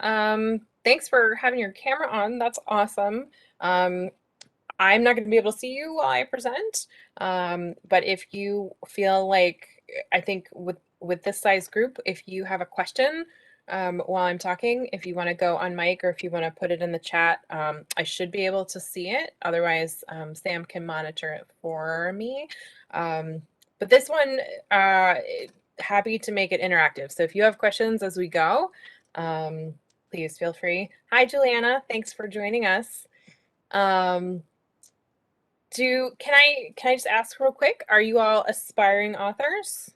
Thanks for having your camera on. That's awesome. Um, I'm not going to be able to see you while I present, but if you feel like, I think with this size group, if you have a question while I'm talking, if you want to go on mic or if you want to put it in the chat, I should be able to see it. Otherwise, Sam can monitor it for me. But this one, happy to make it interactive. So if you have questions as we go, please feel free. Hi, Juliana. Thanks for joining us. Um, can I just ask real quick, are you all aspiring authors?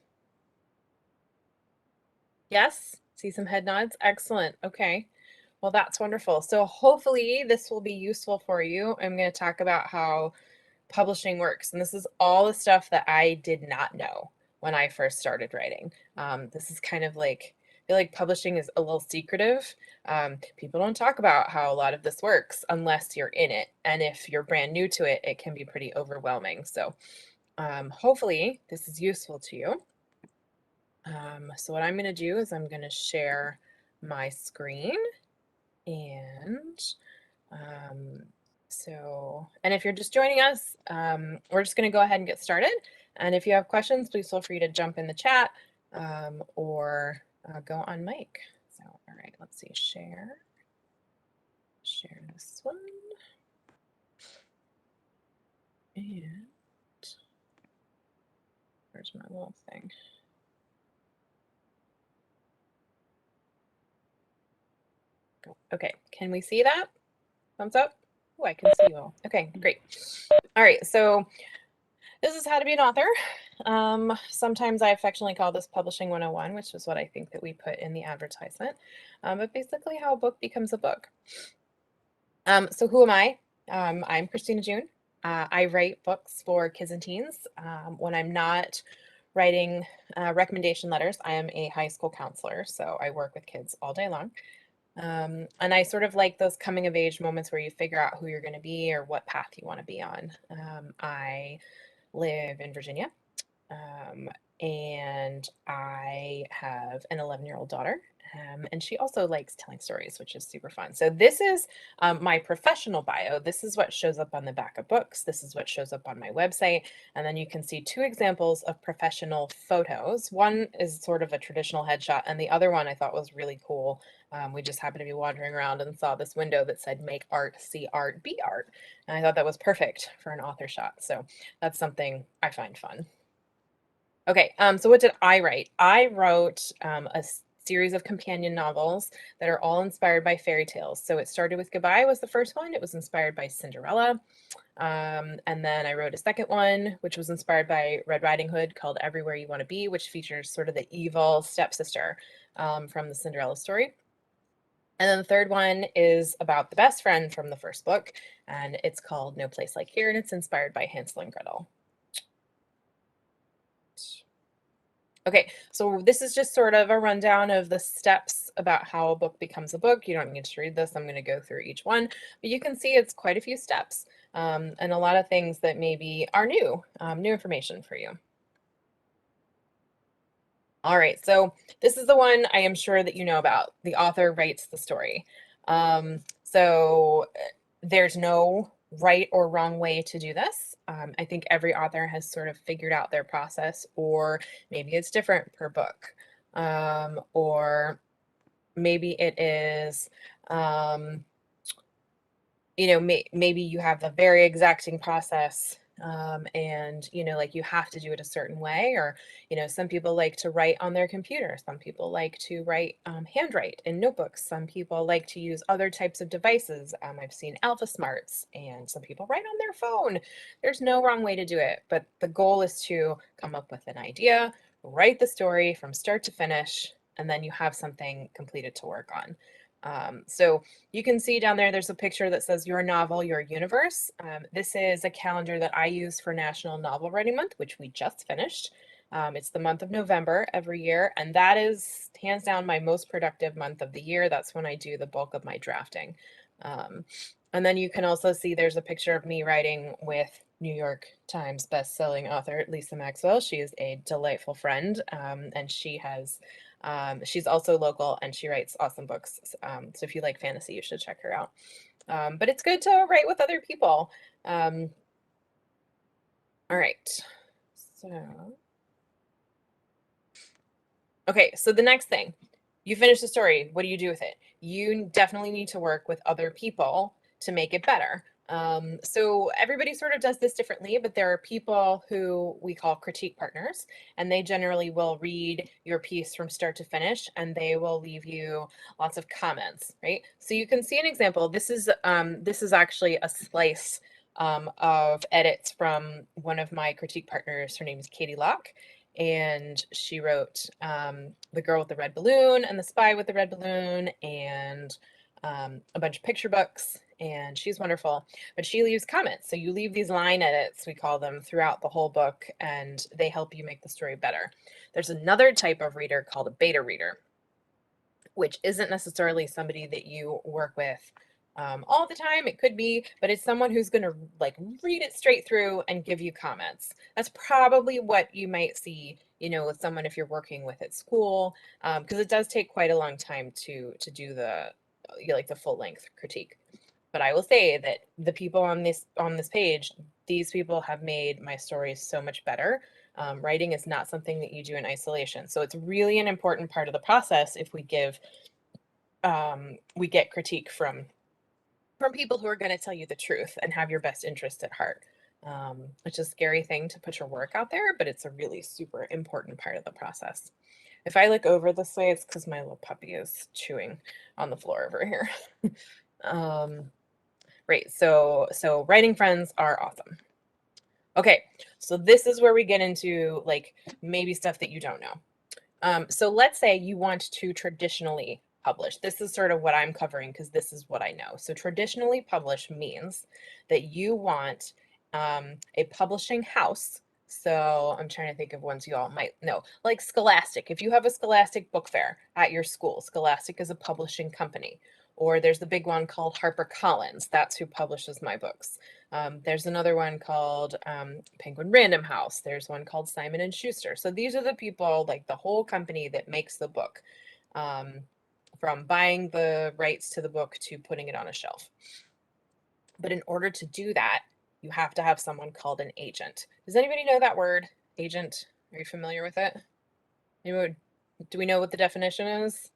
Yes? See some head nods? Excellent. Okay. Well, that's wonderful. So hopefully this will be useful for you. I'm going to talk about how publishing works. And this is all the stuff that I did not know when I first started writing. This is kind of like, I feel like publishing is a little secretive. People don't talk about how a lot of this works unless you're in it. And if you're brand new to it, it can be pretty overwhelming. So hopefully this is useful to you. So what I'm going to do is I'm going to share my screen and and if you're just joining us, we're just going to go ahead and get started. And if you have questions, please feel free to jump in the chat or go on mic. So, all right, let's see, share this one. And where's my little thing? Okay, can we see that? Thumbs up? Oh, I can see you all. Okay, great. All right, so this is how to be an author. Sometimes I affectionately call this Publishing 101, which is what I think that we put in the advertisement, but basically how a book becomes a book. So who am I? I'm Christina June. I write books for kids and teens. When I'm not writing recommendation letters, I am a high school counselor, so I work with kids all day long. And I sort of like those coming of age moments where you figure out who you're going to be or what path you want to be on. I live in Virginia, and I have an 11-year-old daughter, and she also likes telling stories, which is super fun. So this is my professional bio. This is what shows up on the back of books. This is what shows up on my website. And then you can see two examples of professional photos. One is sort of a traditional headshot, and the other one I thought was really cool. We just happened to be wandering around and saw this window that said make art, see art, be art. And I thought that was perfect for an author shot. So that's something I find fun. Okay, so what did I write? I wrote a series of companion novels that are all inspired by fairy tales. So it started with Goodbye was the first one. It was inspired by Cinderella. And then I wrote a second one, which was inspired by Red Riding Hood, called Everywhere You Want to Be, which features sort of the evil stepsister from the Cinderella story. And then the third one is about the best friend from the first book, and it's called No Place Like Here, and it's inspired by Hansel and Gretel. Okay, so this is just sort of a rundown of the steps about how a book becomes a book. You don't need to read this. I'm going to go through each one, but you can see it's quite a few steps and a lot of things that maybe are new information for you. All right, so this is the one I am sure that you know about. The author writes the story. So there's no right or wrong way to do this. I think every author has sort of figured out their process, or maybe it's different per book, or maybe it is, you know, maybe you have a very exacting process and, you know, like you have to do it a certain way, or, you know, some people like to write on their computer. Some people like to write handwrite in notebooks. Some people like to use other types of devices. I've seen Alpha Smarts, and some people write on their phone. There's no wrong way to do it, but the goal is to come up with an idea, write the story from start to finish, and then you have something completed to work on. So you can see down there, there's a picture that says Your Novel, Your Universe. This is a calendar that I use for National Novel Writing Month, which we just finished. It's the month of November every year, and that is hands down my most productive month of the year. That's when I do the bulk of my drafting. And then you can also see there's a picture of me writing with New York Times bestselling author Lisa Maxwell. She is a delightful friend, and she has She's also local and she writes awesome books. So if you like fantasy, you should check her out. But it's good to write with other people. All right. So, okay, so the next thing, you finish the story. What do you do with it? You definitely need to work with other people to make it better. So everybody sort of does this differently, but there are people who we call critique partners, and they generally will read your piece from start to finish, and they will leave you lots of comments, right? So you can see an example. This is actually a slice of edits from one of my critique partners. Her name is Katie Locke, and she wrote The Girl with the Red Balloon and The Spy with the Red Balloon and a bunch of picture books, and she's wonderful. But she leaves comments. So you leave these line edits, we call them, throughout the whole book, and they help you make the story better. There's another type of reader called a beta reader, which isn't necessarily somebody that you work with all the time. It could be, but it's someone who's going to like read it straight through and give you comments. That's probably what you might see, you know, with someone if you're working with at school, because it does take quite a long time to do the like the full length critique. But I will say that the people on this page, these people have made my stories so much better. Writing is not something that you do in isolation, so it's really an important part of the process if we get critique from people who are going to tell you the truth and have your best interest at heart. It's a scary thing to put your work out there, but it's a really super important part of the process. If I look over this way, it's because my little puppy is chewing on the floor over here. Great. So writing friends are awesome. Okay, so this is where we get into like maybe stuff that you don't know. So let's say you want to traditionally publish. This is sort of what I'm covering because this is what I know. So traditionally publish means that you want a publishing house. So I'm trying to think of ones you all might know, like Scholastic. If you have a Scholastic book fair at your school, Scholastic is a publishing company. Or there's the big one called HarperCollins. That's who publishes my books. There's another one called Penguin Random House. There's one called Simon and Schuster. So these are the people, like the whole company that makes the book, from buying the rights to the book to putting it on a shelf. But in order to do that, you have to have someone called an agent. Does anybody know that word, agent? Are you familiar with it? Anybody, do we know what the definition is?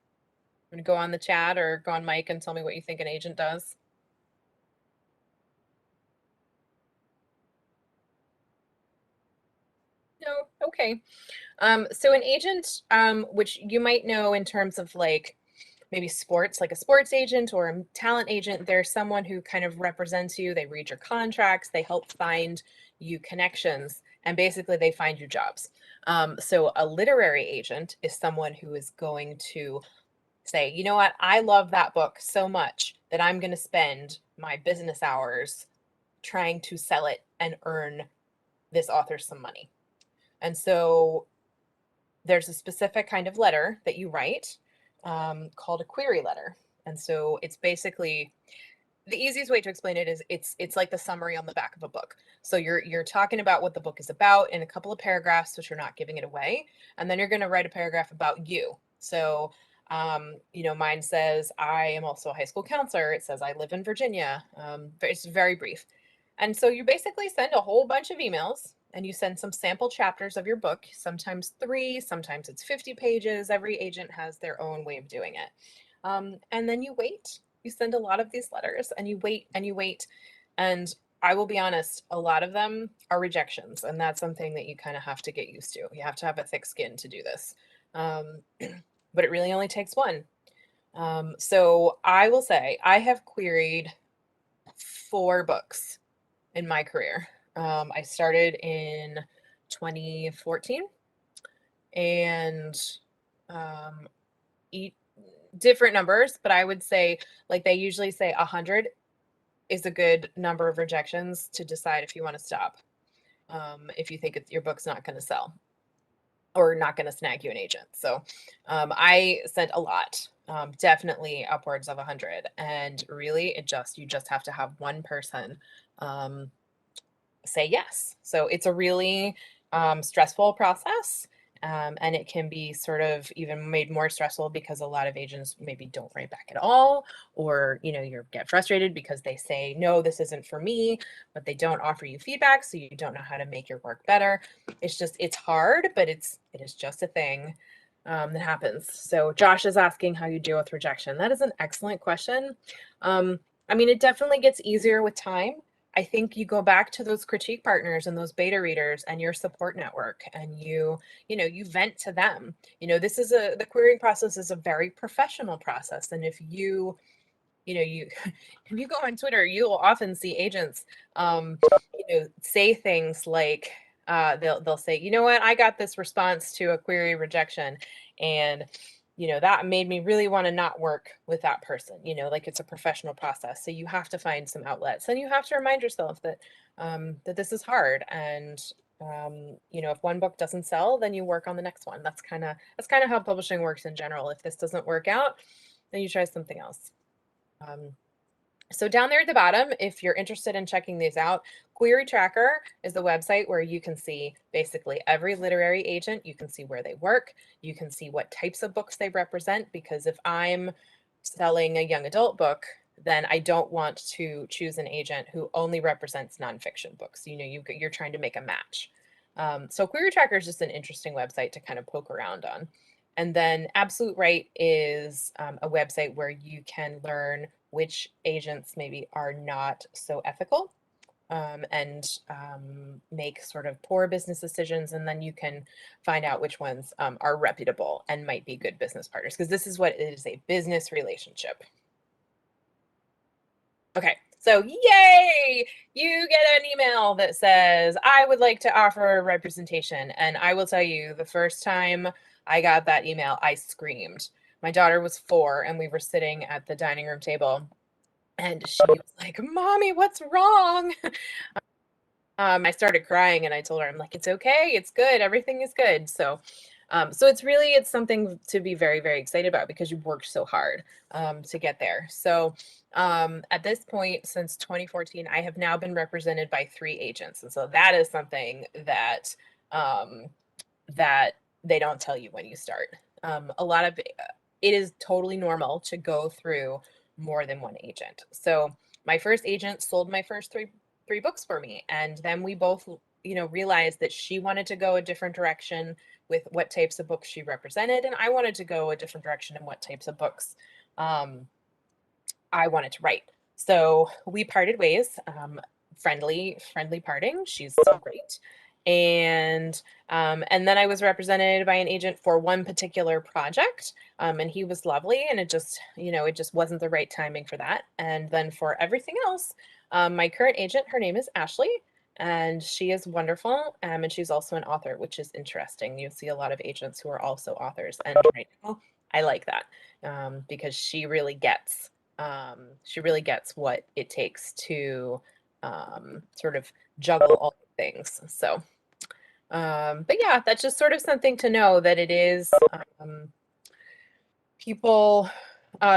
I'm going to go on the chat or go on mic and tell me what you think an agent does. No, okay. So an agent, which you might know in terms of like maybe sports, like a sports agent or a talent agent, there's someone who kind of represents you. They read your contracts, they help find you connections, and basically they find you jobs. So a literary agent is someone who is going to say, you know what, I love that book so much that I'm going to spend my business hours trying to sell it and earn this author some money. And so there's a specific kind of letter that you write called a query letter. And so it's basically the easiest way to explain it is it's like the summary on the back of a book. So you're talking about what the book is about in a couple of paragraphs, which you're not giving it away, and then you're going to write a paragraph about you. So you know, mine says I am also a high school counselor. It says I live in Virginia. It's very brief. And so you basically send a whole bunch of emails and you send some sample chapters of your book, sometimes 3, sometimes it's 50 pages. Every agent has their own way of doing it. And then you wait. You send a lot of these letters and you wait and you wait. And I will be honest, a lot of them are rejections. And that's something that you kind of have to get used to. You have to have a thick skin to do this. But it really only takes one. So I will say I have queried 4 books in my career. I started in 2014 and um, different numbers, but I would say like they usually say 100 is a good number of rejections to decide if you want to stop. If you think your book's not going to sell or not going to snag you an agent. So I sent a lot, definitely upwards of 100. And really, you just have to have one person say yes. So it's a really stressful process. And it can be sort of even made more stressful because a lot of agents maybe don't write back at all, or you get frustrated because they say, no, this isn't for me, but they don't offer you feedback, so you don't know how to make your work better. It's hard, but it is just a thing that happens. So Josh is asking how you deal with rejection. That is an excellent question. It definitely gets easier with time. I think you go back to those critique partners and those beta readers and your support network, and you vent to them. The querying process is a very professional process. And if you if you go on Twitter, you'll often see agents, say things like, they'll say, you know what, I got this response to a query rejection, and that made me really want to not work with that person. Like, it's a professional process, so you have to find some outlets, and you have to remind yourself that that this is hard, and if one book doesn't sell, then you work on the next one. That's kind of how publishing works in general. If this doesn't work out, then you try something else. So down there at the bottom, if you're interested in checking these out, Query Tracker is the website where you can see basically every literary agent. You can see where they work. You can see what types of books they represent, because if I'm selling a young adult book, then I don't want to choose an agent who only represents nonfiction books. You're trying to make a match. So Query Tracker is just an interesting website to kind of poke around on. And then Absolute Right is a website where you can learn which agents maybe are not so ethical, and make sort of poor business decisions. And then you can find out which ones are reputable and might be good business partners, because this is what it is, a business relationship. Okay, so yay! You get an email that says, I would like to offer representation. And I will tell you, the first time I got that email, I screamed. My daughter was 4, and we were sitting at the dining room table, and she was like, Mommy, what's wrong? I started crying, and I told her, I'm like, it's okay, it's good, everything is good. So it's something to be very, very excited about, because you worked so hard to get there. So at this point, since 2014, I have now been represented by 3 agents. And so that is something that that they don't tell you when you start. It is totally normal to go through more than one agent. So my first agent sold my first three books for me, and then we both realized that she wanted to go a different direction with what types of books she represented, and I wanted to go a different direction in what types of books I wanted to write. So we parted ways. Friendly parting. She's so great. And then I was represented by an agent for one particular project, and he was lovely, and it just wasn't the right timing for that. And then for everything else, my current agent, her name is Ashley, and she is wonderful, and she's also an author, which is interesting. You see a lot of agents who are also authors, and right now I like that, because she really gets what it takes to sort of juggle all things. So but yeah, that's just sort of something to know, that it is people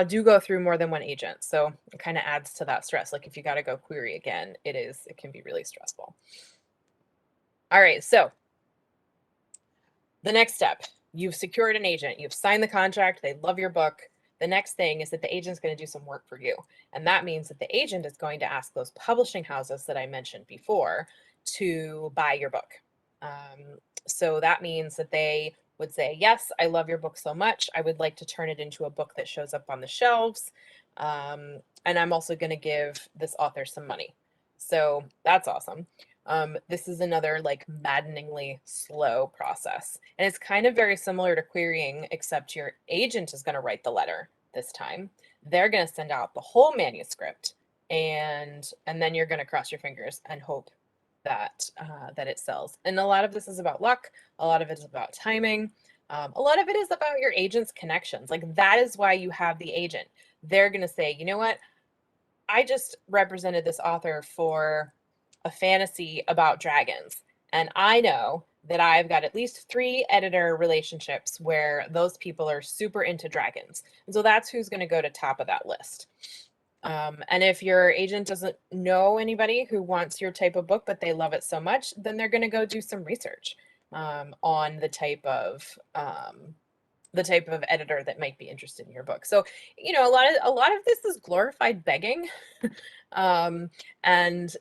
do go through more than one agent. So it kind of adds to that stress. Like, if you got to go query again, it can be really stressful. All right, so the next step, you've secured an agent, you've signed the contract, they love your book. The next thing is that the agent's going to do some work for you. And that means that the agent is going to ask those publishing houses that I mentioned before to buy your book. So that means that they would say, yes, I love your book so much, I would like to turn it into a book that shows up on the shelves. And I'm also going to give this author some money. So that's awesome. This is another maddeningly slow process. And it's kind of very similar to querying, except your agent is going to write the letter this time. They're going to send out the whole manuscript, and then you're going to cross your fingers and hope that it sells. And a lot of this is about luck. A lot of it is about timing. A lot of it is about your agent's connections. That is why you have the agent. They're going to say, you know what? I just represented this author for a fantasy about dragons, and I know that I've got at least 3 editor relationships where those people are super into dragons. And so that's who's going to go to top of that list. And if your agent doesn't know anybody who wants your type of book, but they love it so much, then they're going to go do some research. on the type of editor that might be interested in your book. So, a lot of this is glorified begging. um, and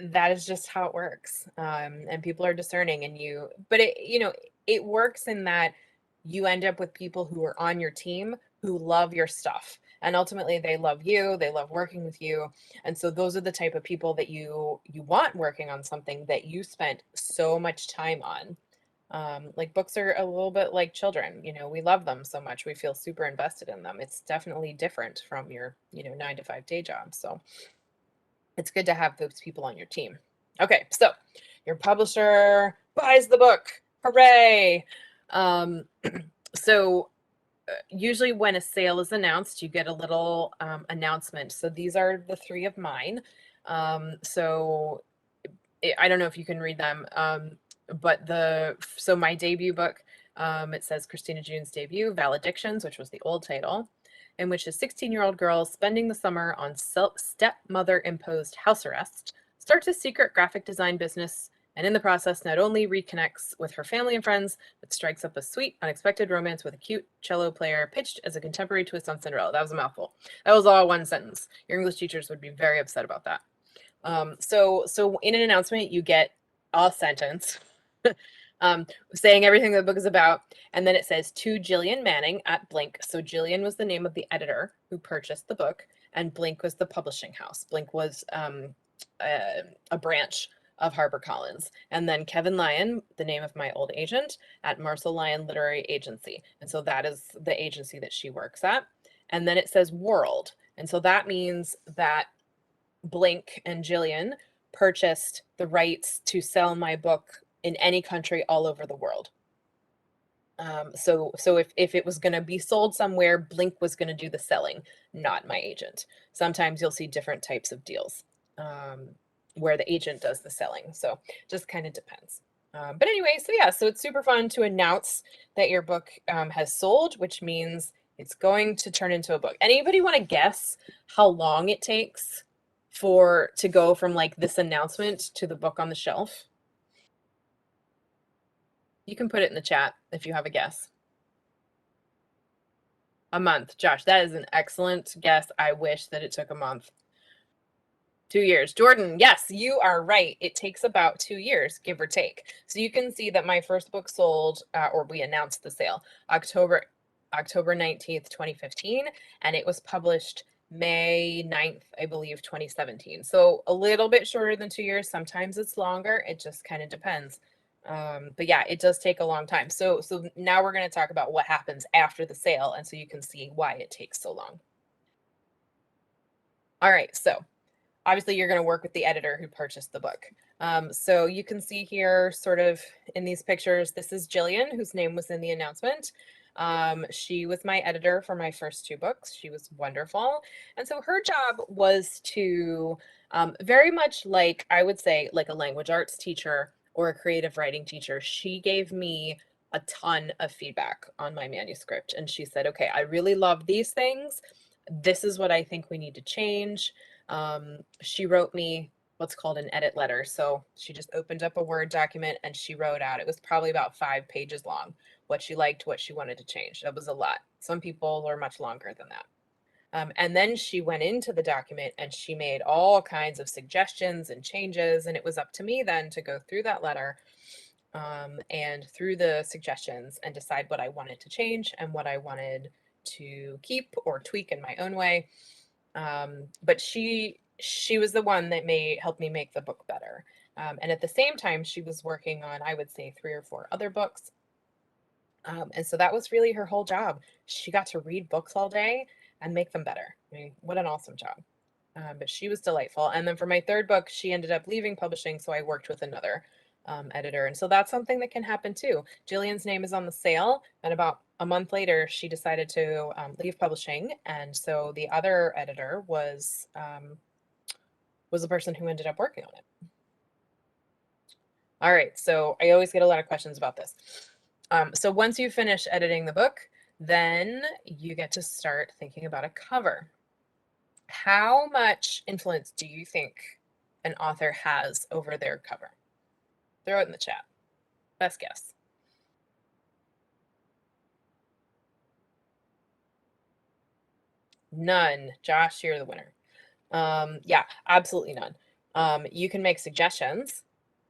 that is just how it works. And people are discerning, but it works in that you end up with people who are on your team who love your stuff. And ultimately they love you, they love working with you. And so those are the type of people that you want working on something that you spent so much time on. Like books are a little bit like children, we love them so much. We feel super invested in them. It's definitely different from your, 9 to 5 day job. So it's good to have those people on your team. Okay, so your publisher buys the book. Hooray! Um, so usually when a sale is announced, you get a little announcement. So these are the three of mine. So I don't know if you can read them, but so my debut book, it says Christina June's debut, Valedictions, which was the old title, in which a 16-year-old girl spending the summer on stepmother-imposed house arrest starts a secret graphic design business, and in the process not only reconnects with her family and friends, but strikes up a sweet, unexpected romance with a cute cello player pitched as a contemporary twist on Cinderella. That was a mouthful. That was all one sentence. Your English teachers would be very upset about that. So in an announcement, you get a sentence um, saying everything the book is about, and then it says to Jillian Manning at Blink. So Jillian was the name of the editor who purchased the book, and Blink was the publishing house. Blink was a branch of HarperCollins, and then Kevin Lyon, the name of my old agent at Marcel Lyon Literary Agency, and so that is the agency that she works at. And then it says World, and so that means that Blink and Jillian purchased the rights to sell my book in any country all over the world. So if it was going to be sold somewhere, Blink was going to do the selling, not my agent. Sometimes you'll see different types of deals where the agent does the selling. So just kind of depends. But anyway, so yeah, so it's super fun to announce that your book has sold, which means it's going to turn into a book. Anybody want to guess how long it takes to go from like this announcement to the book on the shelf? You can put it in the chat if you have a guess. A month. Josh, that is an excellent guess. I wish that it took a month. 2 years. Jordan, yes, you are right. It takes about 2 years, give or take. So you can see that my first book sold, or we announced the sale, October 19th, 2015, and it was published May 9th, I believe, 2017. So a little bit shorter than 2 years. Sometimes it's longer. It just kind of depends. But yeah, it does take a long time. So now we're going to talk about what happens after the sale, and so you can see why it takes so long. All right, so obviously you're going to work with the editor who purchased the book. So you can see here sort of in these pictures, this is Jillian, whose name was in the announcement. She was my editor for my first two books. She was wonderful. And so her job was to very much like, I would say, like a language arts teacher or a creative writing teacher. She gave me a ton of feedback on my manuscript. And she said, okay, I really love these things. This is what I think we need to change. She wrote me what's called an edit letter. So she just opened up a Word document and she wrote out, it was probably about 5 pages long, what she liked, what she wanted to change. That was a lot. Some people are much longer than that. And then she went into the document and she made all kinds of suggestions and changes. And it was up to me then to go through that letter and through the suggestions and decide what I wanted to change and what I wanted to keep or tweak in my own way. But she was the one that helped me make the book better. And at the same time, she was working on, I would say, 3 or 4 other books. And so that was really her whole job. She got to read books all day and make them better. I mean, what an awesome job. But she was delightful. And then for my third book, she ended up leaving publishing, so I worked with another editor. And so that's something that can happen too. Jillian's name is on the sale, and about a month later, she decided to leave publishing. And so the other editor was the person who ended up working on it. All right, so I always get a lot of questions about this. So once you finish editing the book, then you get to start thinking about a cover. How much influence do you think an author has over their cover? Throw it in the chat. Best guess. None. Josh, you're the winner. Yeah, absolutely none. You can make suggestions,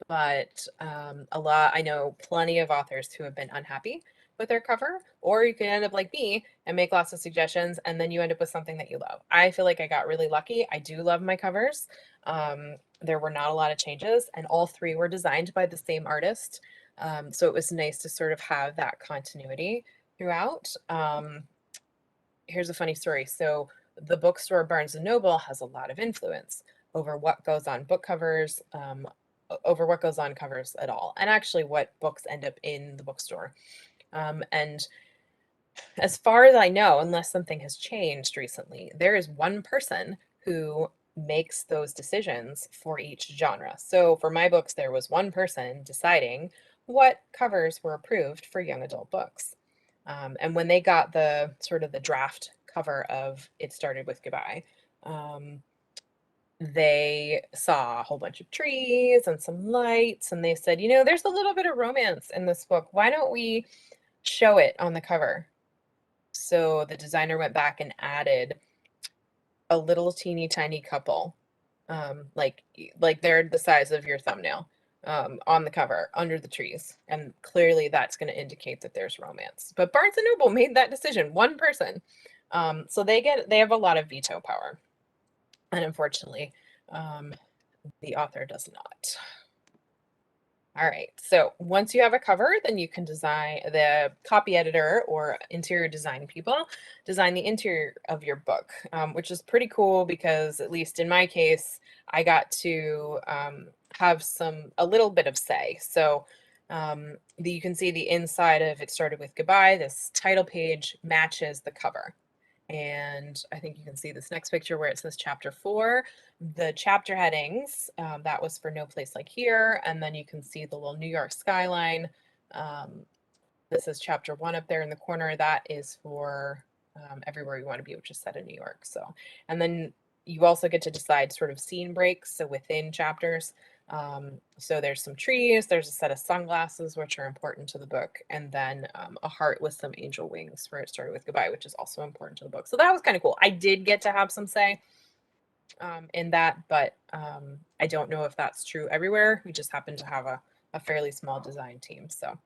but I know plenty of authors who have been unhappy with their cover, or you can end up like me and make lots of suggestions, and then you end up with something that you love. I feel like I got really lucky. I do love my covers. There were not a lot of changes, and all three were designed by the same artist. So it was nice to sort of have that continuity throughout. Here's a funny story. So the bookstore Barnes and Noble has a lot of influence over what goes on book covers, over what goes on covers at all, and actually what books end up in the bookstore. And as far as I know, unless something has changed recently, there is one person who makes those decisions for each genre. So for my books, there was one person deciding what covers were approved for young adult books. And when they got the sort of the draft cover of It Started With Goodbye, they saw a whole bunch of trees and some lights, and they said, there's a little bit of romance in this book. Why don't we show it on the cover? So the designer went back and added a little teeny tiny couple, like they're the size of your thumbnail, on the cover under the trees, and clearly that's going to indicate that there's romance. But Barnes and Noble made that decision, one person, so they have a lot of veto power, and unfortunately, the author does not. All right, so once you have a cover, then you can design, the copy editor or interior design people design the interior of your book, which is pretty cool because, at least in my case, I got to have a little bit of say. So you can see the inside of It Started With Goodbye. This title page matches the cover. And I think you can see this next picture where it says chapter 4. The chapter headings, that was for No Place Like Here. And then you can see the little New York skyline. This is chapter 1 up there in the corner. That is for Everywhere You Want to Be, which is set in New York. So, and then you also get to decide sort of scene breaks, so within chapters. So there's some trees, there's a set of sunglasses, which are important to the book, and then a heart with some angel wings where It Started With Goodbye, which is also important to the book. So that was kind of cool. I did get to have some say in that, but I don't know if that's true everywhere. We just happen to have a fairly small design team. So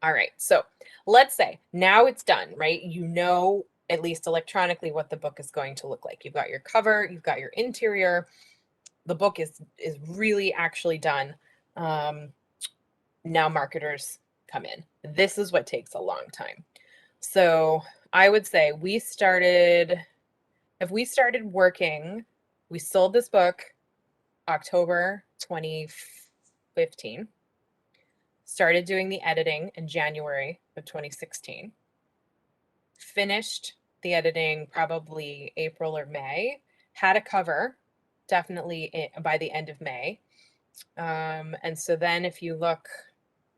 all right, so let's say now it's done, right? You know, at least electronically, what the book is going to look like. You've got your cover, you've got your interior. The book is really actually done. Now marketers come in. This is what takes a long time. So I would say if we started working, we sold this book October 2015. Started doing the editing in January of 2016. Finished the editing probably April or May. Had a cover definitely by the end of May. And so then if you look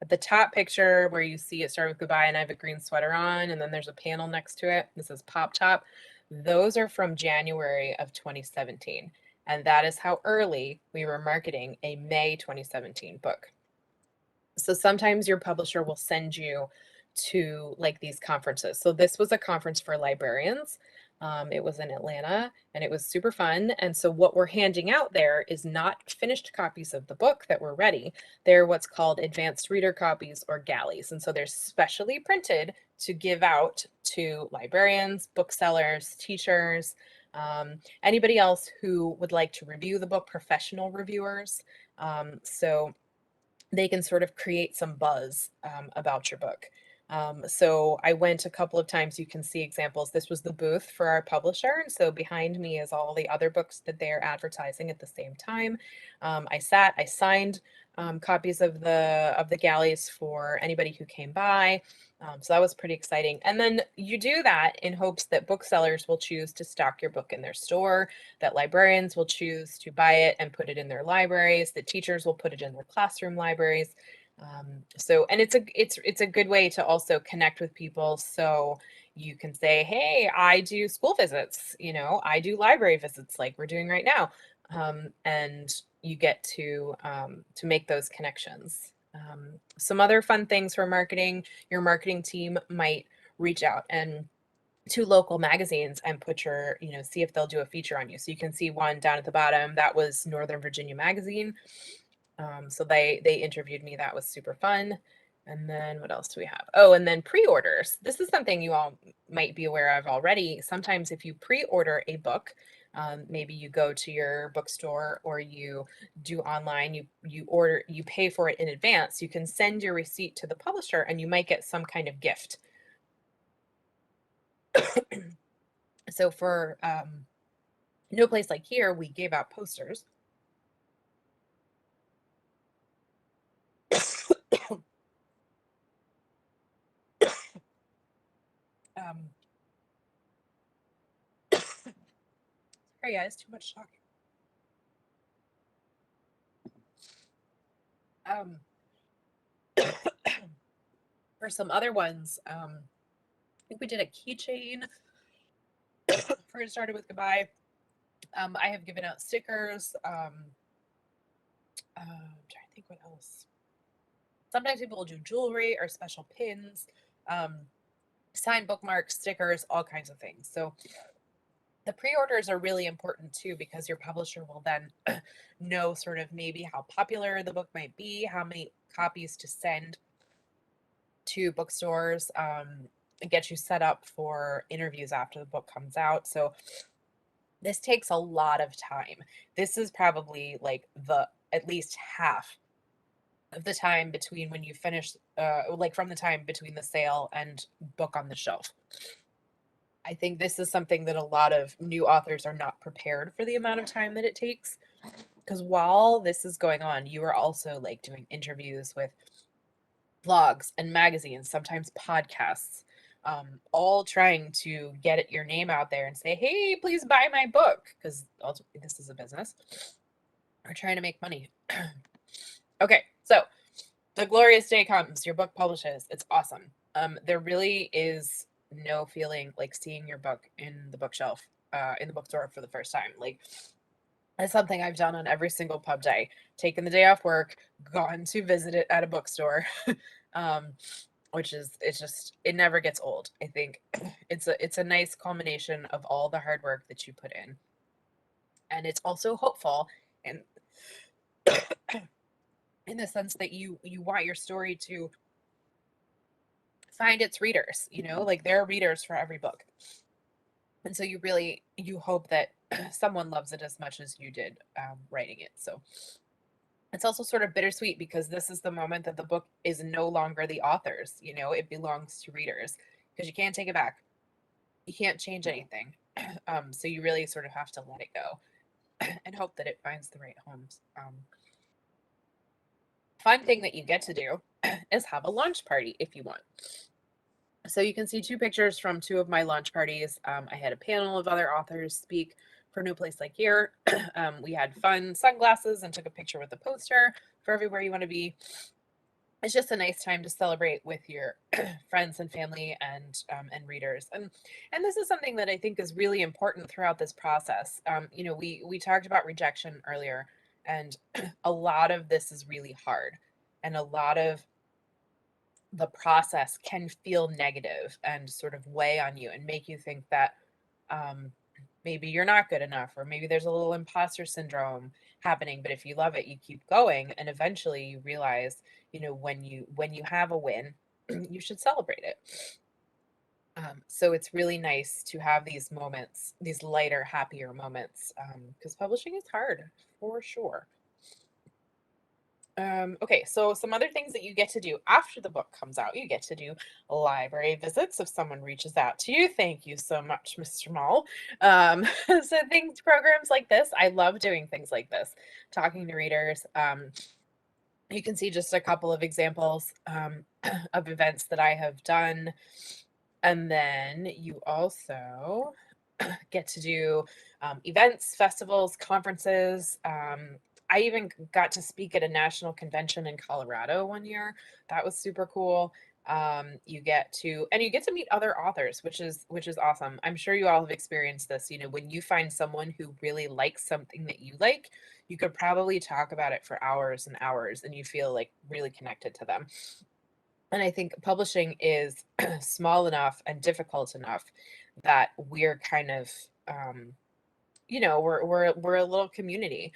at the top picture where you see It Started With Goodbye and I have a green sweater on, and then there's a panel next to it. This is Pop Top. Those are from January of 2017. And that is how early we were marketing a May 2017 book. So sometimes your publisher will send you to like these conferences. So this was a conference for librarians. It was in Atlanta and it was super fun. And so what we're handing out there is not finished copies of the book that were ready. They're what's called advanced reader copies, or galleys. And so they're specially printed to give out to librarians, booksellers, teachers, anybody else who would like to review the book, professional reviewers. So they can sort of create some buzz about your book. So I went a couple of times. You can see examples. This was the booth for our publisher. And so behind me is all the other books that they're advertising at the same time. I signed copies of the galleys for anybody who came by. So that was pretty exciting. And then you do that in hopes that booksellers will choose to stock your book in their store, that librarians will choose to buy it and put it in their libraries, that teachers will put it in their classroom libraries. And it's a good way to also connect with people. So you can say, hey, I do school visits, I do library visits like we're doing right now. And you get to make those connections. Some other fun things for marketing, your marketing team might reach out and to local magazines and put your, see if they'll do a feature on you. So you can see one down at the bottom, that was Northern Virginia Magazine. So they interviewed me. That was super fun. And then what else do we have? Oh, and then pre-orders. This is something you all might be aware of already. Sometimes if you pre-order a book, maybe you go to your bookstore or you do online, you pay for it in advance, you can send your receipt to the publisher and you might get some kind of gift. So for No Place Like Here, we gave out posters. Sorry guys, too much talking. For some other ones, I think we did a keychain for It Started With Goodbye. I have given out stickers. I'm trying to think what else. Sometimes people will do jewelry or special pins, signed bookmarks, stickers, all kinds of things. So the pre-orders are really important too, because your publisher will then know sort of maybe how popular the book might be, how many copies to send to bookstores, and get you set up for interviews after the book comes out. So this takes a lot of time. This is probably like at least half of the time between when you finish, like from the time between the sale and book on the shelf. I think this is something that a lot of new authors are not prepared for the amount of time that it takes. Because while this is going on, you are also like doing interviews with blogs and magazines, sometimes podcasts, all trying to get your name out there and say, hey, please buy my book, because ultimately this is a business. We're trying to make money. Okay, so the glorious day comes, your book publishes, it's awesome. There really is no feeling like seeing your book in the bookshelf, in the bookstore for the first time. Like, it's something I've done on every single pub day, taken the day off work, gone to visit it at a bookstore. Which is, it never gets old. I think it's a nice culmination of all the hard work that you put in. And it's also hopeful, and in the sense that you want your story to find its readers, like there are readers for every book. And so you hope that someone loves it as much as you did writing it. So it's also sort of bittersweet, because this is the moment that the book is no longer the author's, it belongs to readers, because you can't take it back. You can't change anything. So you really sort of have to let it go and hope that it finds the right homes. Fun thing that you get to do is have a launch party if you want. So you can see two pictures from two of my launch parties. I had a panel of other authors speak for No Place Like Here. We had fun sunglasses and took a picture with the poster for Everywhere You Want to Be. It's just a nice time to celebrate with your friends and family and readers. And this is something that I think is really important throughout this process. We talked about rejection earlier, and a lot of this is really hard, and a lot of the process can feel negative and sort of weigh on you and make you think that maybe you're not good enough, or maybe there's a little imposter syndrome happening. But if you love it, you keep going, and eventually you realize, when you have a win, you should celebrate it. So it's really nice to have these moments, these lighter, happier moments, because publishing is hard for sure. Okay, so some other things that you get to do after the book comes out. You get to do library visits if someone reaches out to you. Thank you so much, Mr. Mall. So programs like this, I love doing things like this, talking to readers. You can see just a couple of examples of events that I have done. And then you also get to do events, festivals, conferences. I even got to speak at a national convention in Colorado one year. That was super cool. You get to meet other authors, which is awesome. I'm sure you all have experienced this. When you find someone who really likes something that you like, you could probably talk about it for hours and hours, and you feel like really connected to them. And I think publishing is small enough and difficult enough that we're kind of, we're a little community.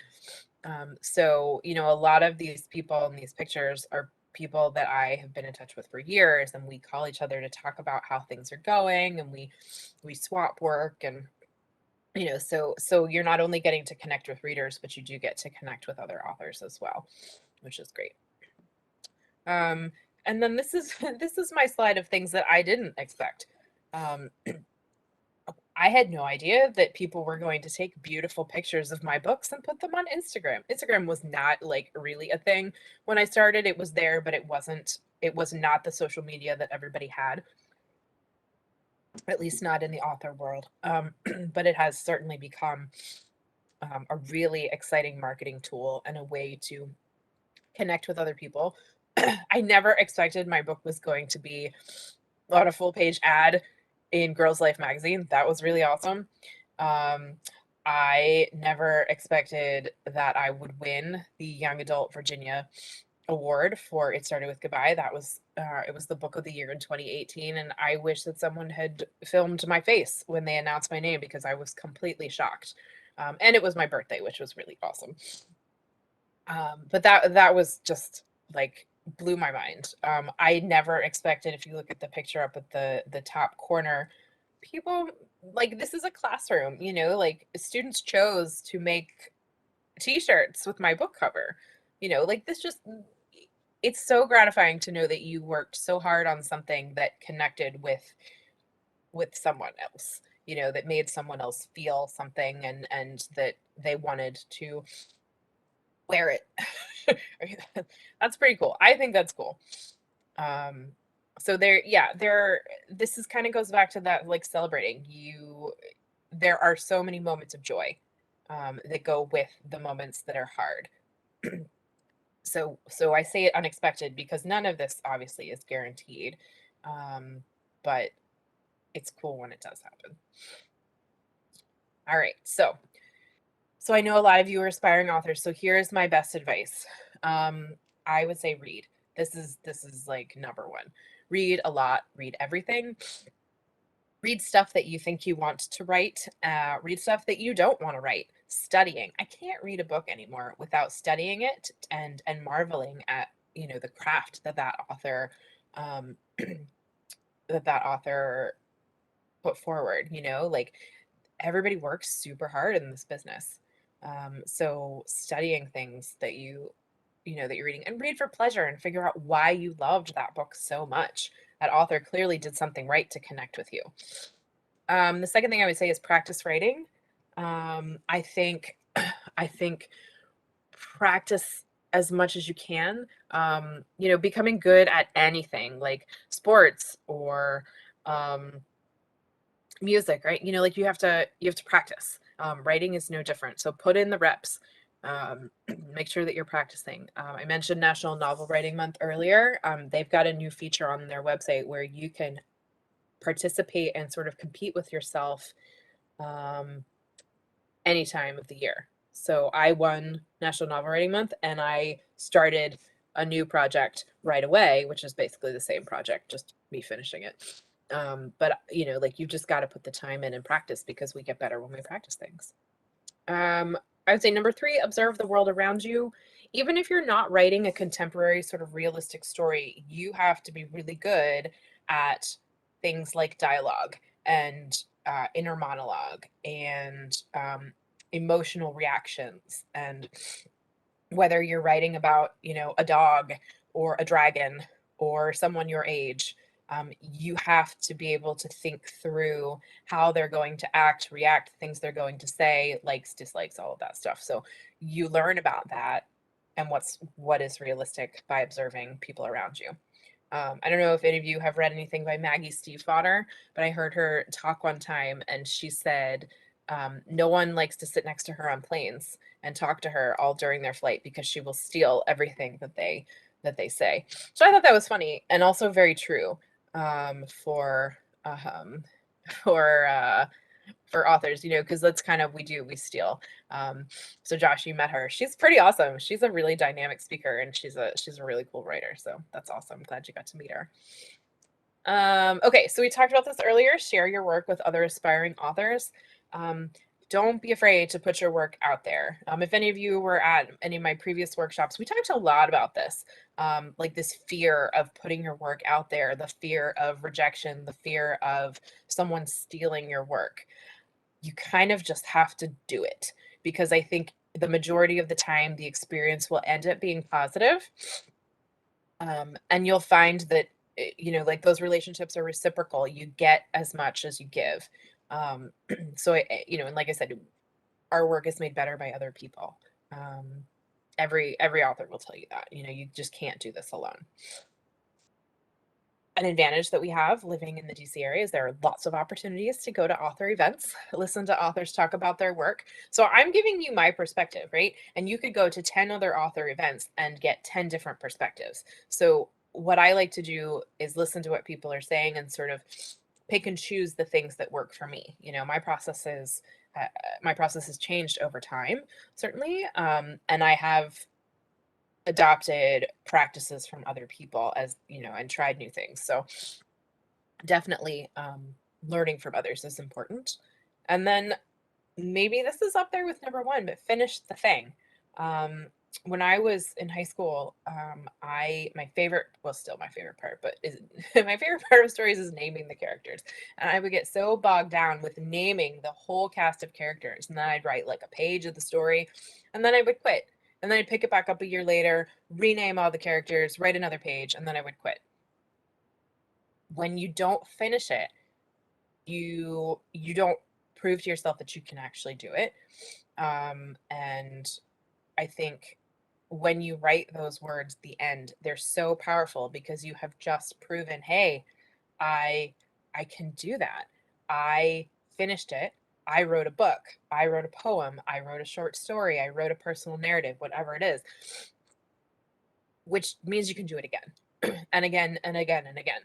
So, a lot of these people in these pictures are people that I have been in touch with for years, and we call each other to talk about how things are going, and we swap work, and so you're not only getting to connect with readers, but you do get to connect with other authors as well, which is great. Um, and then this is this is my slide of things that I didn't expect. Um, I had no idea that people were going to take beautiful pictures of my books and put them on Instagram. Instagram was not like really a thing when I started. It was there, but it was not the social media that everybody had, at least not in the author world. But it has certainly become a really exciting marketing tool and a way to connect with other people. I never expected my book was going to be on a full page ad in Girls Life magazine. That was really awesome. Um, I never expected that I would win the Young Adult Virginia Award for It Started with Goodbye. That was it was the book of the year in 2018, and I wish that someone had filmed my face when they announced my name because I was completely shocked. And it was my birthday, which was really awesome. But that was just like blew my mind. I never expected, if you look at the picture up at the top corner, people like this is a classroom, like students chose to make t-shirts with my book cover. Like this just it's so gratifying to know that you worked so hard on something that connected with someone else, that made someone else feel something and that they wanted to wear it. That's pretty cool. I think that's cool. Um, so this is kind of goes back to that, like celebrating you. There are so many moments of joy that go with the moments that are hard. So I say it unexpected because none of this obviously is guaranteed. But it's cool when it does happen. All right. So I know a lot of you are aspiring authors. So here's my best advice. I would say read. This is like number one. Read a lot. Read everything. Read stuff that you think you want to write. Read stuff that you don't want to write. Studying. I can't read a book anymore without studying it and marveling at the craft that author um, that author put forward. Like everybody works super hard in this business. So studying things that that you're reading, and read for pleasure and figure out why you loved that book so much. That author clearly did something right to connect with you. The second thing I would say is practice writing. I think I think practice as much as you can. Becoming good at anything like sports or um, music, right? Like you have to practice. Writing is no different. So put in the reps. Make sure that you're practicing. I mentioned National Novel Writing Month earlier. They've got a new feature on their website where you can participate and sort of compete with yourself any time of the year. So I won National Novel Writing Month and I started a new project right away, which is basically the same project, just me finishing it. But like you've just got to put the time in and practice because we get better when we practice things. I would say number three, observe the world around you. Even if you're not writing a contemporary sort of realistic story, you have to be really good at things like dialogue and inner monologue and emotional reactions. And whether you're writing about, a dog or a dragon or someone your age, you have to be able to think through how they're going to act, react, things they're going to say, likes, dislikes, all of that stuff. So you learn about that and what is realistic by observing people around you. I don't know if any of you have read anything by Maggie Stiefvater, but I heard her talk one time and she said no one likes to sit next to her on planes and talk to her all during their flight because she will steal everything that they that they say. So I thought that was funny and also very true for um, for uh, for authors, because that's kind of we steal. Um, so Josh, you met her. She's pretty awesome. She's a really dynamic speaker, and she's a really cool writer. So that's awesome. I'm glad you got to meet her. Okay, so we talked about this earlier. Share your work with other aspiring authors. Um, don't be afraid to put your work out there. If any of you were at any of my previous workshops, we talked a lot about this, like this fear of putting your work out there, the fear of rejection, the fear of someone stealing your work. You kind of just have to do it because I think the majority of the time the experience will end up being positive. And you'll find that, like those relationships are reciprocal. You get as much as you give. Um, so, and like I said, our work is made better by other people. Um, every author will tell you that, you just can't do this alone. An advantage that we have living in the DC area is there are lots of opportunities to go to author events, listen to authors talk about their work. So I'm giving you my perspective, right? And you could go to 10 other author events and get 10 different perspectives. So what I like to do is listen to what people are saying and sort of pick and choose the things that work for me. My process has changed over time, certainly, and I have adopted practices from other people as and tried new things. So definitely learning from others is important. And then maybe this is up there with number one, but finish the thing. When I was in high school, my favorite, well, still my favorite part, but my favorite part of stories is naming the characters. And I would get so bogged down with naming the whole cast of characters. And then I'd write like a page of the story, and then I would quit. And then I'd pick it back up a year later, rename all the characters, write another page, and then I would quit. When you don't finish it, you don't prove to yourself that you can actually do it. And I think when you write those words, the end, they're so powerful because you have just proven, hey, I I can do that. I finished it. I wrote a book. I wrote a poem. I wrote a short story. I wrote a personal narrative, whatever it is, which means you can do it again and again and again and again.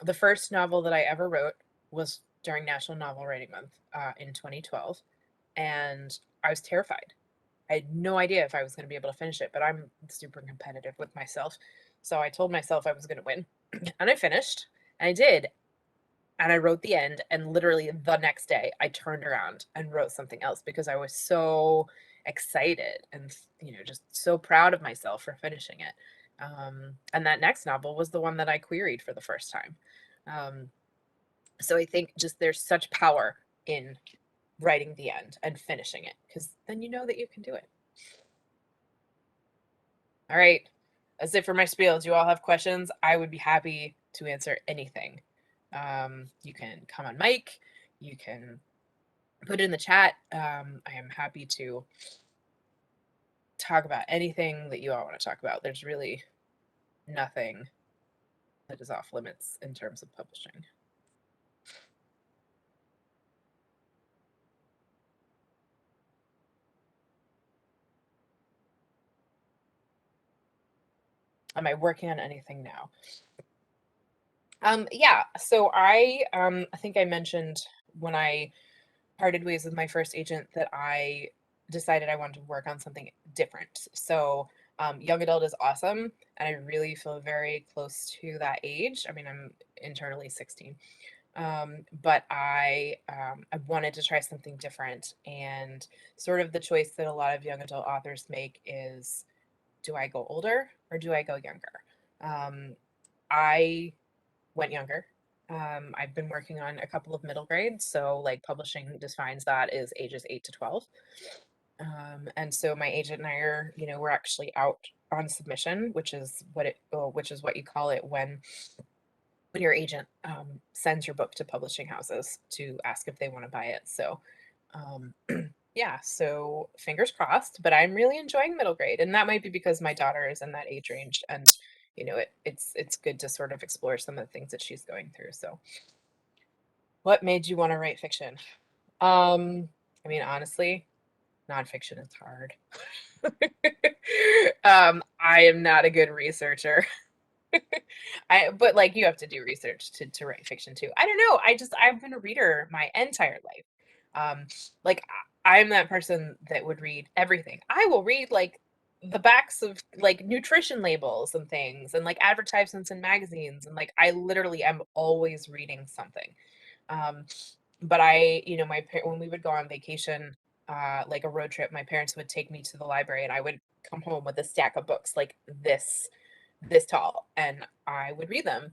The first novel that I ever wrote was during National Novel Writing Month in 2012, and I was terrified. I had no idea if I was going to be able to finish it, but I'm super competitive with myself. So I told myself I was going to win, and I finished, and I did. And I wrote the end, and literally the next day, I turned around and wrote something else because I was so excited and, just so proud of myself for finishing it. And that next novel was the one that I queried for the first time. Um, so I think just there's such power in writing the end and finishing it because then you know that you can do it. All right. That's it for my spiel. Do you all have questions? I would be happy to answer anything. You can come on mic. You can put it in the chat. I am happy to talk about anything that you all want to talk about. There's really nothing that is off limits in terms of publishing. Am I working on anything now? Yeah, so I think I mentioned when I parted ways with my first agent that I decided I wanted to work on something different. So young adult is awesome, and I really feel very close to that age. I mean, I'm internally 16, but I wanted to try something different, and sort of the choice that a lot of young adult authors make is, do I go older or do I go younger? I went younger. I've been working on a couple of middle grades, so like publishing defines that as ages 8 to 12. And so my agent and I are, we're actually out on submission, which is what you call it when your agent sends your book to publishing houses to ask if they want to buy it. So um, yeah, so fingers crossed, but I'm really enjoying middle grade, and that might be because my daughter is in that age range, and it's good to sort of explore some of the things that she's going through. So what made you want to write fiction? I mean, honestly, Nonfiction is hard. I am not a good researcher. But like you have to do research to write fiction too. I don't know. I've been a reader my entire life. Um, like I'm that person that would read everything. I will read like the backs of like nutrition labels and things and like advertisements in magazines and like I literally am always reading something. Um, but when we would go on vacation, like a road trip, my parents would take me to the library and I would come home with a stack of books like this tall, and I would read them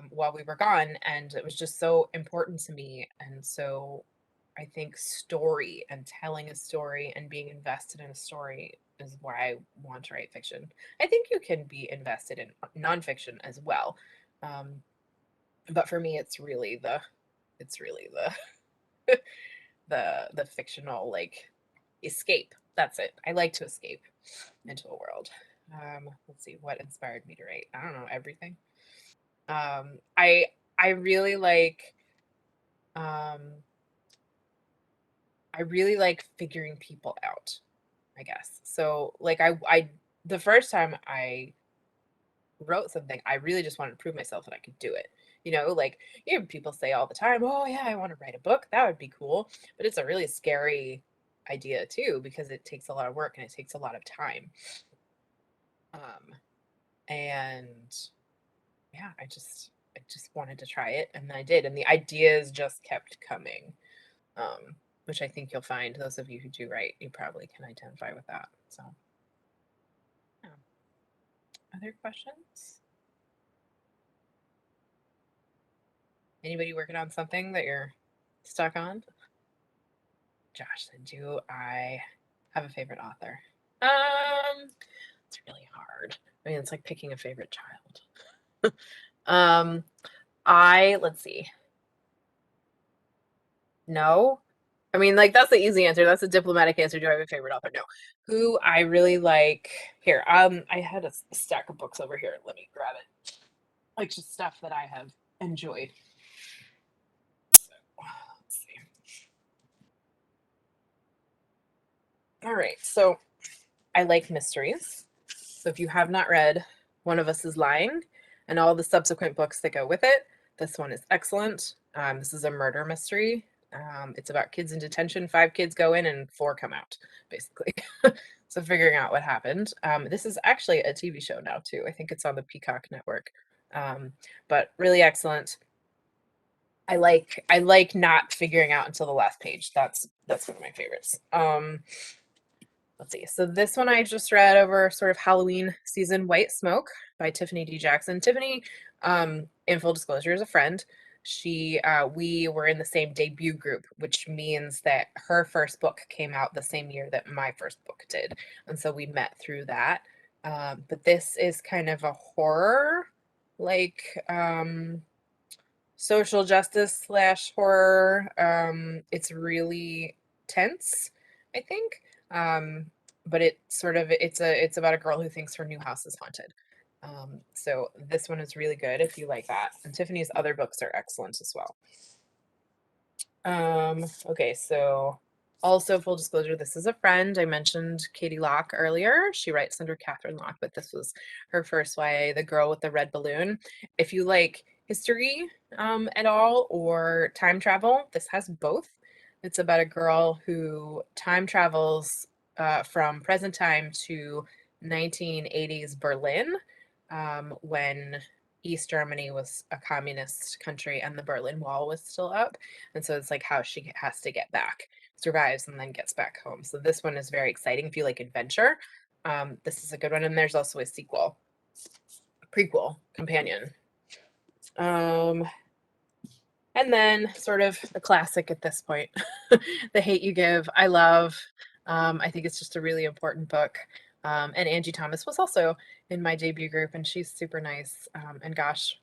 while we were gone. And it was just so important to me. And so I think story and telling a story and being invested in a story is why I want to write fiction. I think you can be invested in nonfiction as well. Um, but for me, it's really the the fictional like escape. That's it. I like to escape into a world. Let's see what inspired me to write. I don't know, everything. Um, I I really like um I really like figuring people out, I guess. So like I the first time I wrote something, I really just wanted to prove myself that I could do it. Like people say all the time, "Oh yeah, I want to write a book. That would be cool." But it's a really scary idea too because it takes a lot of work and it takes a lot of time. Um, and yeah, I just wanted to try it and I did, and the ideas just kept coming. Which I think you'll find those of you who do write, you probably can identify with that. So, yeah. Other questions? Anybody working on something that you're stuck on? Josh, then do I have a favorite author? It's really hard. I mean, it's like picking a favorite child. Um, let's see. No. I mean, like that's the easy answer. That's a diplomatic answer. Do I have a favorite author? No. Who I really like here. I had a stack of books over here. Let me grab it. Like just stuff that I have enjoyed. So, let's see. All right. So I like mysteries. So if you have not read One of Us is Lying and all the subsequent books that go with it, this one is excellent. This is a murder mystery. It's about kids in detention. 5 kids go in and 4 come out, basically. So figuring out what happened. This is actually a TV show now too. I think it's on the Peacock network. But really excellent. I like not figuring out until the last page. That's one of my favorites. Let's see. So this one I just read over sort of Halloween season, White Smoke by Tiffany D. Jackson. Tiffany, in full disclosure, is a friend. We were in the same debut group, which means that her first book came out the same year that my first book did, and so we met through that. But this is kind of a horror, like social justice slash horror. It's really tense, I think. But it's about a girl who thinks her new house is haunted. So this one is really good if you like that. And Tiffany's other books are excellent as well. Okay, so also full disclosure, this is a friend. I mentioned Katie Locke earlier. She writes under Catherine Locke, but this was her first YA, The Girl with the Red Balloon. If you like history at all or time travel, this has both. It's about a girl who time travels from present time to 1980s Berlin, when East Germany was a communist country and the Berlin Wall was still up. And so it's like how she has to get back, survives, and then gets back home. So this one is very exciting if you like adventure. This is a good one. And there's also a sequel, prequel, companion. Um, and then sort of the classic at this point, The Hate You Give, I love. I think it's just a really important book. And Angie Thomas was also in my debut group, and she's super nice. And gosh,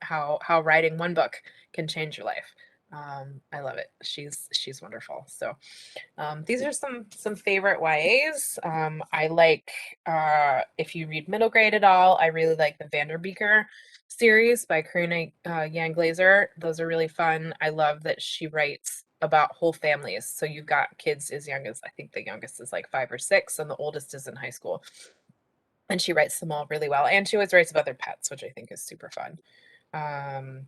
how writing one book can change your life. I love it. She's wonderful. So these are some favorite YAs. I like if you read middle grade at all, I really like the Vanderbeeker series by Karina Yang Glazer. Those are really fun. I love that she writes about whole families. So you've got kids as young as, I think the youngest is like 5 or 6, and the oldest is in high school. And she writes them all really well. And she always writes about their pets, which I think is super fun. Um,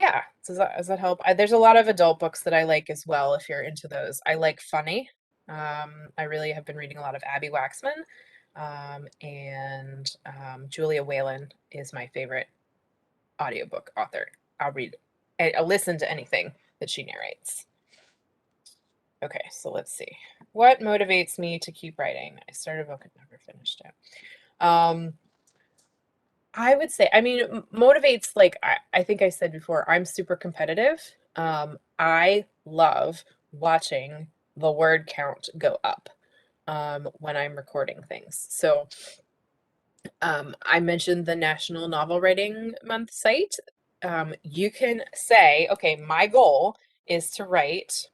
yeah, does that help? There's a lot of adult books that I like as well, if you're into those. I like funny. I really have been reading a lot of Abby Waxman, and Julia Whalen is my favorite audiobook author. I'll listen to anything that she narrates. Okay, so let's see. What motivates me to keep writing? I started a book and never finished it. I would say, I mean, motivates, like I think I said before, I'm super competitive. I love watching the word count go up when I'm recording things. So I mentioned the National Novel Writing Month site. You can say, okay, my goal is to write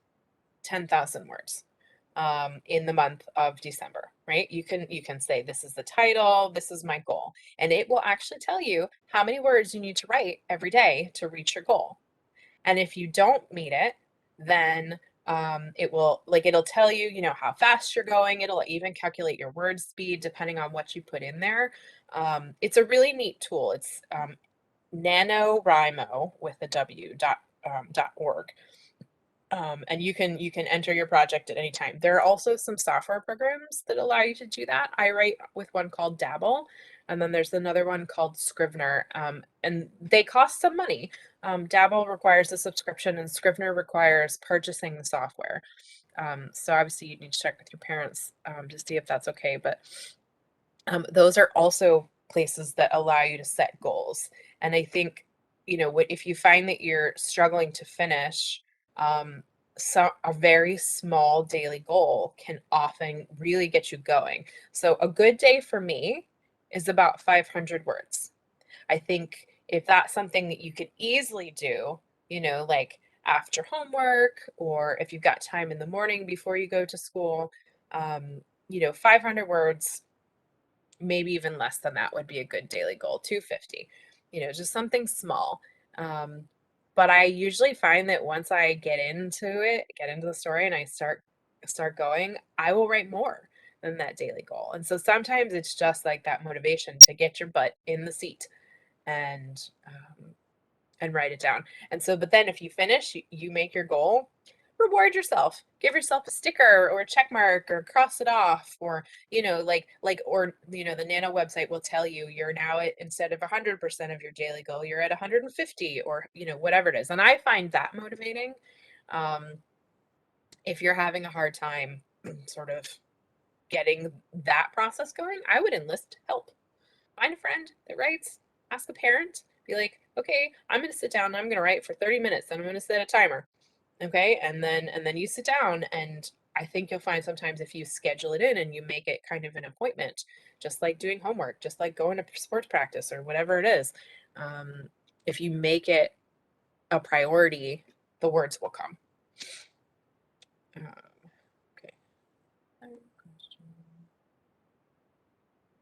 10,000 words in the month of December, right? You can say this is the title, this is my goal, and it will actually tell you how many words you need to write every day to reach your goal. And if you don't meet it, then it'll tell you, how fast you're going. It'll even calculate your word speed depending on what you put in there. It's a really neat tool. It's NaNoWriMo with a W .org. And you can enter your project at any time. There are also some software programs that allow you to do that. I write with one called Dabble, and then there's another one called Scrivener, and they cost some money. Dabble requires a subscription, and Scrivener requires purchasing the software. So obviously you need to check with your parents to see if that's okay, but those are also places that allow you to set goals. And I think, if you find that you're struggling to finish, so a very small daily goal can often really get you going. So a good day for me is about 500 words. I think if that's something that you could easily do, like after homework, or if you've got time in the morning before you go to school, 500 words, maybe even less than that would be a good daily goal. 250, just something small. But I usually find that once I get into the story, and I start going, I will write more than that daily goal. And so sometimes it's just like that motivation to get your butt in the seat and write it down. And so, but then if you finish, you make your goal, reward yourself, give yourself a sticker or a check mark, or cross it off, or the Nano website will tell you you're now at, instead of 100% of your daily goal, you're at 150, or whatever it is. And I find that motivating. If you're having a hard time sort of getting that process going, I would enlist help. Find a friend that writes, ask a parent, be like, okay, I'm going to sit down and I'm going to write for 30 minutes and I'm going to set a timer. Okay. And then you sit down, and I think you'll find sometimes if you schedule it in and you make it kind of an appointment, just like doing homework, just like going to sports practice or whatever it is, if you make it a priority, the words will come. Okay.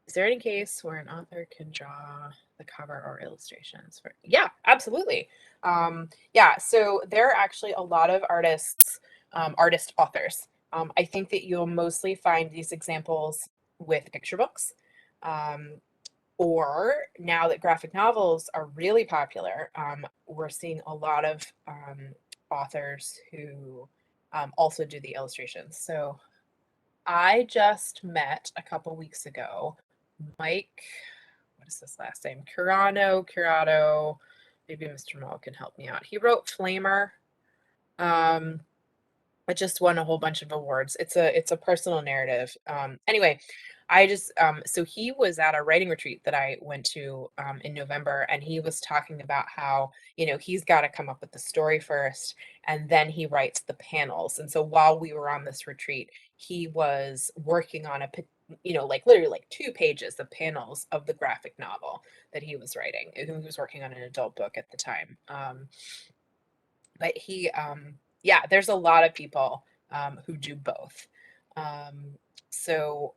Is there any case where an author can draw the cover or illustrations for? Yeah, absolutely. Yeah, so there are actually a lot of artist authors. I think that you'll mostly find these examples with picture books. Or now that graphic novels are really popular, we're seeing a lot of authors who also do the illustrations. So I just met a couple weeks ago Mike, what is his last name? Curado. Maybe Mr. Moll can help me out. He wrote Flamer. It just won a whole bunch of awards. It's a personal narrative. Anyway, so he was at a writing retreat that I went to in November, and he was talking about how, he's got to come up with the story first, and then he writes the panels. And so while we were on this retreat, he was working on like literally like 2 pages of panels of the graphic novel that he was writing. He was working on an adult book at the time. But yeah, there's a lot of people who do both. So,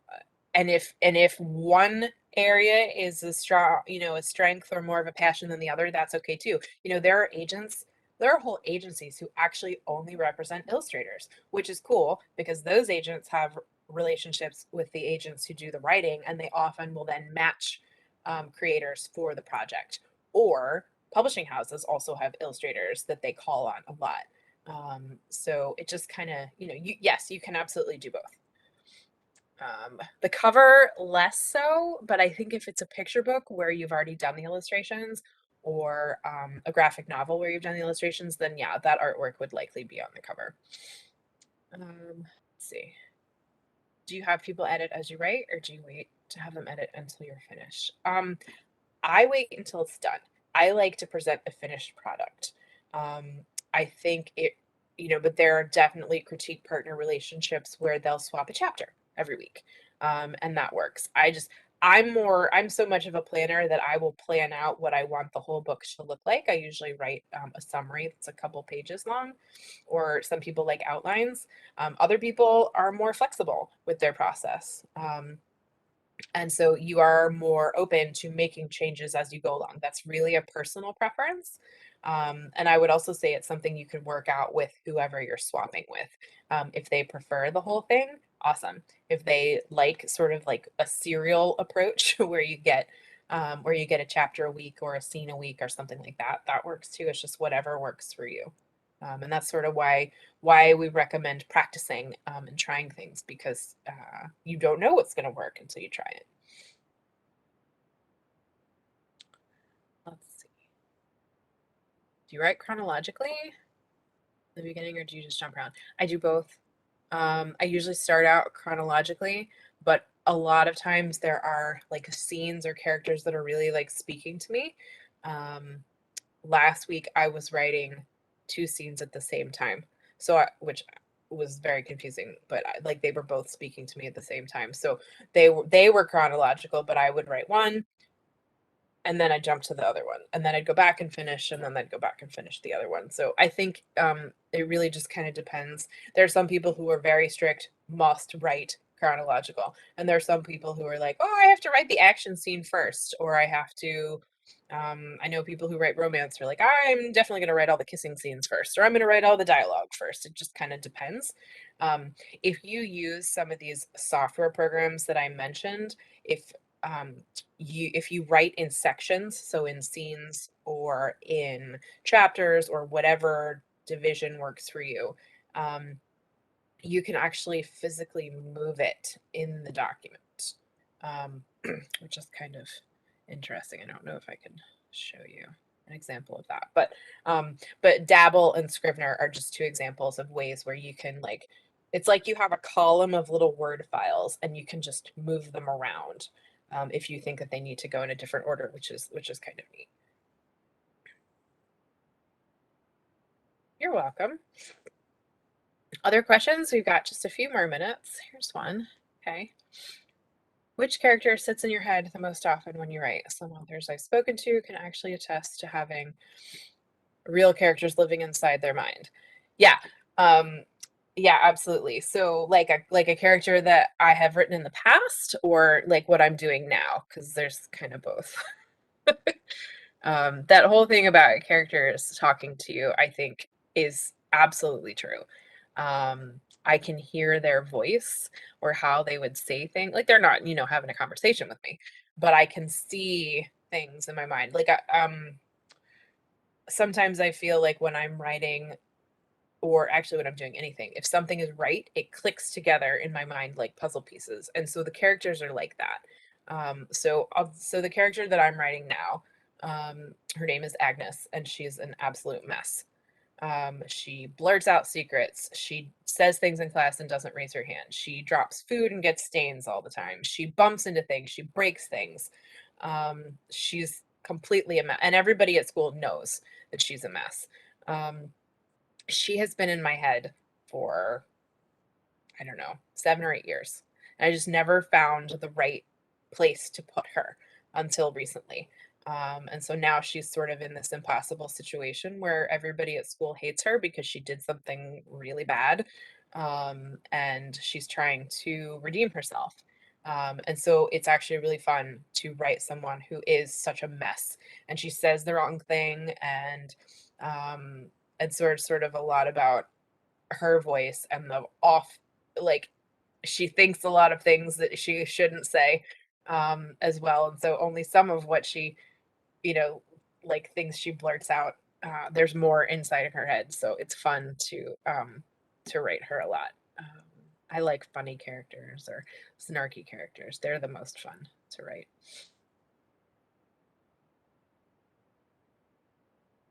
and if one area is a strong, a strength or more of a passion than the other, that's okay too. There are agents there are whole agencies who actually only represent illustrators, which is cool because those agents have relationships with the agents who do the writing, and they often will then match creators for the project. Or publishing houses also have illustrators that they call on a lot. So it just kind of, yes, you can absolutely do both. The cover less so, but I think if it's a picture book where you've already done the illustrations, or a graphic novel where you've done the illustrations, then yeah, that artwork would likely be on the cover. Let's see. Do you have people edit as you write, or do you wait to have them edit until you're finished? I wait until it's done. I like to present a finished product. I think but there are definitely critique partner relationships where they'll swap a chapter every week. And that works. I'm so much of a planner that I will plan out what I want the whole book to look like. I usually write a summary that's a couple pages long, or some people like outlines. Other people are more flexible with their process. And so you are more open to making changes as you go along. That's really a personal preference. And I would also say it's something you can work out with whoever you're swapping with. If they prefer the whole thing, awesome. If they like sort of like a serial approach where you get a chapter a week or a scene a week or something like that, that works too. It's just whatever works for you. And that's sort of why we recommend practicing and trying things, because you don't know what's going to work until you try it. Let's see. Do you write chronologically in the beginning, or do you just jump around? I do both. I usually start out chronologically, but a lot of times there are like scenes or characters that are really like speaking to me. Last week I was writing two scenes at the same time, which was very confusing, but like they were both speaking to me at the same time. So they were chronological, but I would write one, and then I'd jump to the other one, and then I'd go back and finish, and then I'd go back and finish the other one. So I think it really just kind of depends. There are some people who are very strict, must write chronological, and there are some people who are like, oh, I have to write the action scene first, or I have to. I know people who write romance are like, I'm definitely going to write all the kissing scenes first, or I'm going to write all the dialogue first. It just kind of depends. If you use some of these software programs that I mentioned, if um, if you write in sections, so in scenes or in chapters or whatever division works for you, um, you can actually physically move it in the document, which is kind of interesting. I don't know if I can show you an example of that, but Dabble and Scrivener are just two examples of ways where you can like, it's like you have a column of little Word files and you can just move them around if you think that they need to go in a different order, which is kind of neat. You're welcome. Other questions? We've got just a few more minutes. Here's one. Okay. Which character sits in your head the most often when you write? Some authors I've spoken to can actually attest to having real characters living inside their mind. Yeah. Yeah, absolutely. So like a character that I have written in the past, or like what I'm doing now, because there's kind of both. That whole thing about characters talking to you, I think, is absolutely true. I can hear their voice or how they would say things. Like they're not, having a conversation with me, but I can see things in my mind. Like, sometimes I feel like when I'm writing, or actually when I'm doing anything, if something is right, it clicks together in my mind like puzzle pieces. And so the characters are like that. So the character that I'm writing now, her name is Agnes, and she's an absolute mess. She blurts out secrets. She says things in class and doesn't raise her hand. She drops food and gets stains all the time. She bumps into things. She breaks things. She's completely a mess, and everybody at school knows that she's a mess. Um, she has been in my head for, I don't know, 7 or 8 years. And I just never found the right place to put her until recently. And so now she's sort of in this impossible situation where everybody at school hates her because she did something really bad. And she's trying to redeem herself. And so it's actually really fun to write someone who is such a mess, and she says the wrong thing, um, and sort of a lot about her voice and the off, like, she thinks a lot of things that she shouldn't say, as well. And so only some of what she, you know, like things she blurts out, there's more inside of her head. So it's fun to write her a lot. I like funny characters or snarky characters. They're the most fun to write.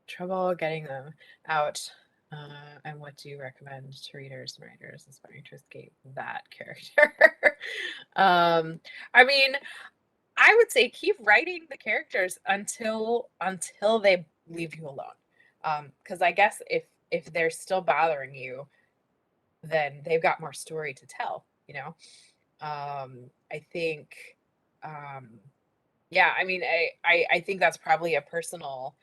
Trouble getting them out. And what do you recommend to readers and writers aspiring to escape that character? I mean, I would say keep writing the characters until they leave you alone. Because I guess if they're still bothering you, then they've got more story to tell, you know? I think, um, yeah, I mean, I think that's probably a personal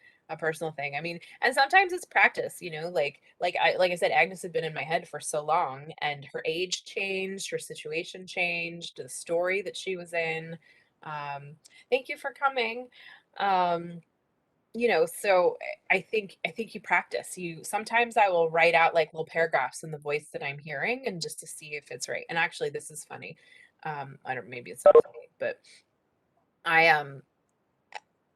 thing. I mean, and sometimes it's practice, you know, like I said, Agnes had been in my head for so long, and her age changed, her situation changed, the story that she was in. Um, Thank you for coming. Um, you know, so I think you practice. You sometimes I will write out like little paragraphs in the voice that I'm hearing, and just to see if it's right. And actually, this is funny. I don't, maybe it's not funny, but I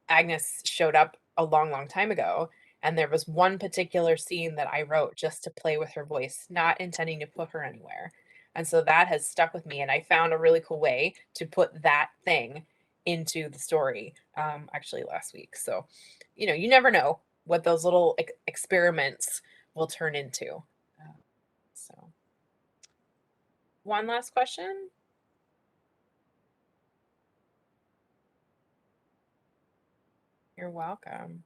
Agnes showed up a long, long time ago, and there was one particular scene that I wrote just to play with her voice, not intending to put her anywhere. And so that has stuck with me, and I found a really cool way to put that thing into the story, actually last week. So, you know, you never know what those little experiments will turn into. So, one last question. You're welcome.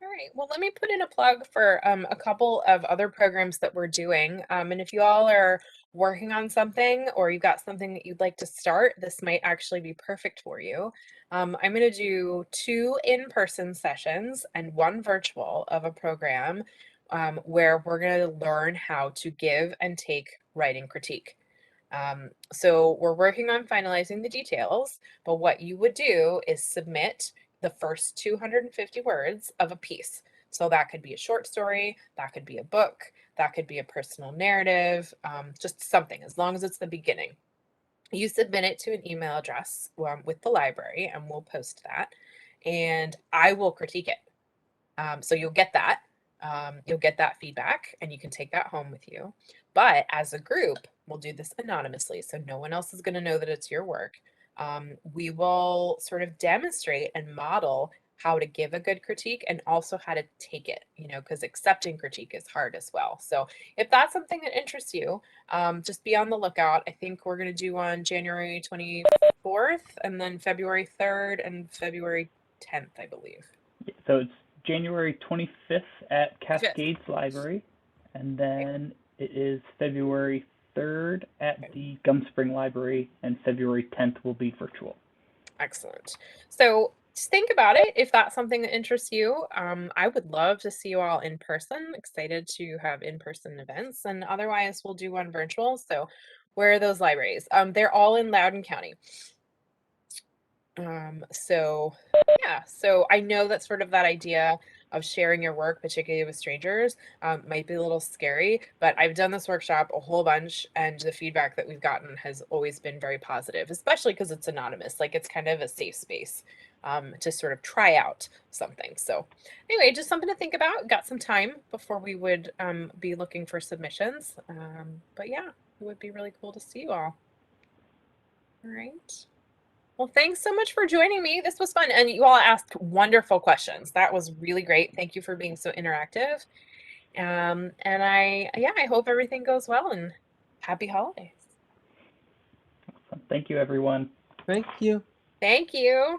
All right. Well, let me put in a plug for a couple of other programs that we're doing. And if you all are working on something or you've got something that you'd like to start, this might actually be perfect for you. I'm going to do 2 in-person sessions and 1 virtual of a program where we're going to learn how to give and take writing critique. So we're working on finalizing the details, but what you would do is submit the first 250 words of a piece. So that could be a short story, that could be a book, that could be a personal narrative, just something, as long as it's the beginning. You submit it to an email address with the library, and we'll post that, and I will critique it. So you'll get that. You'll get that feedback, and you can take that home with you. But as a group, we'll do this anonymously, so no one else is going to know that it's your work. We will sort of demonstrate and model how to give a good critique and also how to take it, you know, because accepting critique is hard as well. So if that's something that interests you, just be on the lookout. I think we're going to do on January 24th and then February 3rd and February 10th, I believe. So it's January 25th at 5th. Cascades Library, and Okay. then it is February 3rd at the Gum Spring Library, and February 10th will be virtual. Excellent. So just think about it. If that's something that interests you, I would love to see you all in person. Excited to have in-person events, and otherwise we'll do one virtual. So where are those libraries? They're all in Loudoun County. So yeah, so I know that sort of that idea of sharing your work, particularly with strangers, might be a little scary, but I've done this workshop a whole bunch, and the feedback that we've gotten has always been very positive, especially because it's anonymous. Like it's kind of a safe space to sort of try out something. So anyway, just something to think about. Got some time before we would be looking for submissions. But yeah, it would be really cool to see you all. All right. Well, thanks so much for joining me. This was fun. And you all asked wonderful questions. That was really great. Thank you for being so interactive. And yeah, I hope everything goes well and happy holidays. So thank you, everyone. Thank you. Thank you.